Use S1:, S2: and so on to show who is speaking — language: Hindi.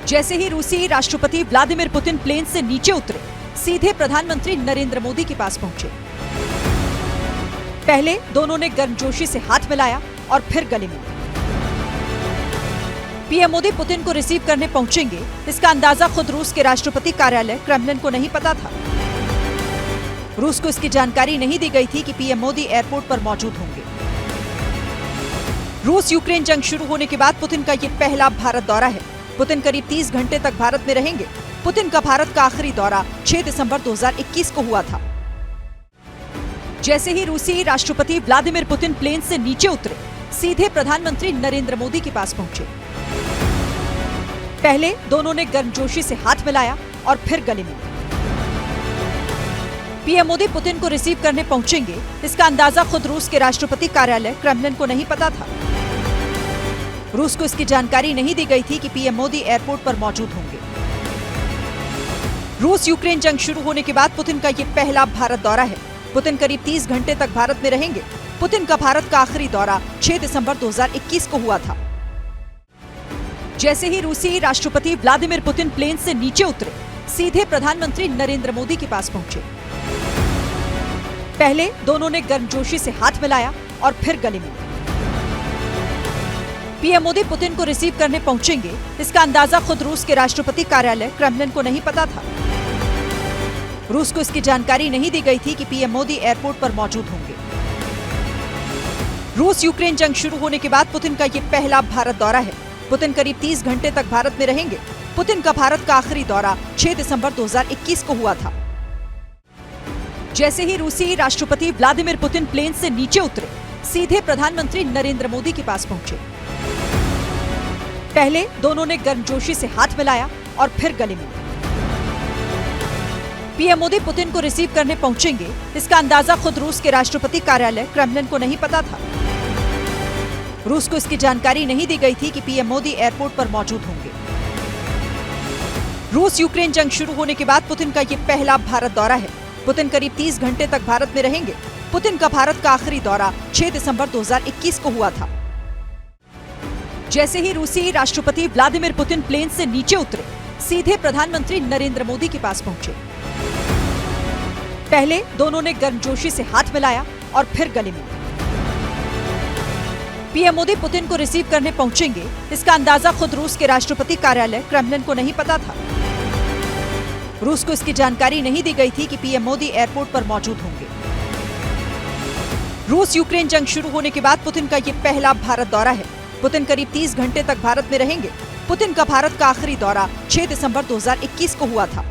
S1: जैसे ही रूसी राष्ट्रपति व्लादिमीर पुतिन प्लेन से नीचे उतरे, सीधे प्रधानमंत्री नरेंद्र मोदी के पास पहुंचे। पहले दोनों ने गर्मजोशी से हाथ मिलाया और फिर गले मिले। पीएम मोदी पुतिन को रिसीव करने पहुंचेंगे, इसका अंदाजा खुद रूस के राष्ट्रपति कार्यालय क्रेमलिन को नहीं पता था। रूस को इसकी जानकारी नहीं दी गई थी कि पीएम मोदी एयरपोर्ट पर मौजूद होंगे। रूस यूक्रेन जंग शुरू होने के बाद पुतिन का ये पहला भारत दौरा है। पुतिन करीब 30 घंटे तक भारत में रहेंगे। पुतिन का भारत का आखिरी दौरा 6 दिसंबर 2021 को हुआ था। जैसे ही रूसी राष्ट्रपति व्लादिमीर पुतिन प्लेन से नीचे उतरे, सीधे प्रधानमंत्री नरेंद्र मोदी के पास पहुंचे। पहले दोनों ने गर्मजोशी से हाथ मिलाया और फिर गले मिले। पीएम मोदी पुतिन को रिसीव करने पहुंचेंगे, इसका अंदाजा खुद रूस के राष्ट्रपति कार्यालय क्रेमलिन को नहीं पता था। रूस को इसकी जानकारी नहीं दी गई थी कि पीएम मोदी एयरपोर्ट पर मौजूद होंगे। रूस यूक्रेन जंग शुरू होने के बाद पुतिन का ये पहला भारत दौरा है। पुतिन करीब 30 घंटे तक भारत में रहेंगे। पुतिन का भारत का आखिरी दौरा 6 दिसंबर 2021 को हुआ था। जैसे ही रूसी राष्ट्रपति व्लादिमीर पुतिन प्लेन से नीचे उतरे, सीधे प्रधानमंत्री नरेंद्र मोदी के पास पहुंचे। पहले दोनों ने गर्मजोशी से हाथ मिलाया और फिर गले मिले। पीएम मोदी पुतिन को रिसीव करने पहुंचेंगे, इसका अंदाजा खुद रूस के राष्ट्रपति कार्यालय क्रेमलिन को नहीं पता था। रूस को इसकी जानकारी नहीं दी गई थी कि पीएम मोदी एयरपोर्ट पर मौजूद होंगे। रूस यूक्रेन जंग शुरू होने के बाद पुतिन का ये पहला भारत दौरा है। पुतिन करीब 30 घंटे तक भारत में रहेंगे। पुतिन का भारत का आखिरी दौरा 6 दिसंबर 2021 को हुआ था। जैसे ही रूसी राष्ट्रपति व्लादिमीर पुतिन प्लेन से नीचे उतरे, सीधे प्रधानमंत्री नरेंद्र मोदी के पास पहुंचे। पहले दोनों ने गर्मजोशी से हाथ मिलाया और फिर गले मिले। पीएम मोदी पुतिन को रिसीव करने पहुंचेंगे, इसका अंदाजा खुद रूस के राष्ट्रपति कार्यालय क्रेमलिन को नहीं पता था। रूस को इसकी जानकारी नहीं दी गई थी कि पीएम मोदी एयरपोर्ट पर मौजूद होंगे। रूस यूक्रेन जंग शुरू होने के बाद पुतिन का ये पहला भारत दौरा है। पुतिन करीब 30 घंटे तक भारत में रहेंगे। पुतिन का भारत का आखिरी दौरा 6 दिसंबर 2021 को हुआ था। जैसे ही रूसी राष्ट्रपति व्लादिमीर पुतिन प्लेन से नीचे उतरे, सीधे प्रधानमंत्री नरेंद्र मोदी के पास पहुंचे। पहले दोनों ने गर्मजोशी से हाथ मिलाया और फिर गले मिले। पीएम मोदी पुतिन को रिसीव करने पहुंचेंगे, इसका अंदाजा खुद रूस के राष्ट्रपति कार्यालय क्रेमलिन को नहीं पता था। रूस को इसकी जानकारी नहीं दी गई थी कि पीएम मोदी एयरपोर्ट पर मौजूद होंगे। रूस यूक्रेन जंग शुरू होने के बाद पुतिन का ये पहला भारत दौरा है। पुतिन करीब 30 घंटे तक भारत में रहेंगे। पुतिन का भारत का आखिरी दौरा 6 दिसंबर 2021 को हुआ था।